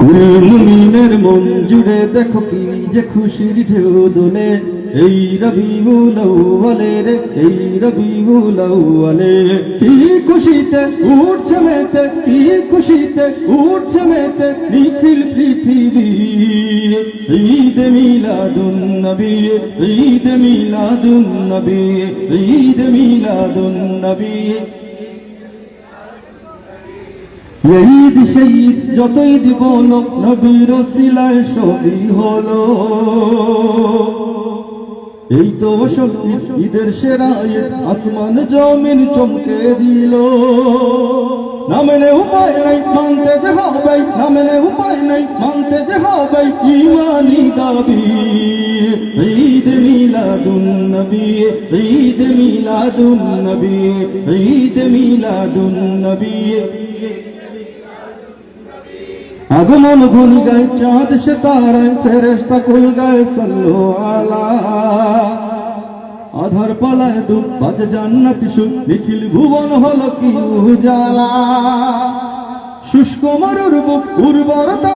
মুমিনের মন জুড়ে দেখো কি যে খুশির ঢেউ দোলে, এই রবিউল আউয়ালে রে, এই রবিউল আউয়ালে। কি খুশিতে উঠছে মেতে, কি খুশিতে উঠছে মেতে নিখিল পৃথিবী। ঈদ মিলাদুন নবী, ঈদ মিলাদুন নবী, ঈদ মিলাদুন নবী। ঈদ শহীদ যতই দিব নবীর ওসিলায় সবই হলো। এই তো আসল ঈদের সেরা ঈদ, আসমান জমিন চমকে দিল। না মেনে উপায় নাই মানতে যে হবে, না মেনে উপায় নাই মানতে যে হবে ঈমানি দাবি। ঈদ মিলাদুন নবী, ঈদ মিলাদুন নবী, ঈদ মিলাদুন নবী। আগমন গুন গায় চাঁদ সে তারায়, ফেরেশতা কুল গায় সাল্লু আলা। আধার পালায় দুঃখ বাজে জান্নাতি সুখ, নিখিল ভুবন হলো কি উজালা। শুষ্ক মরুর বুক উর্বরতা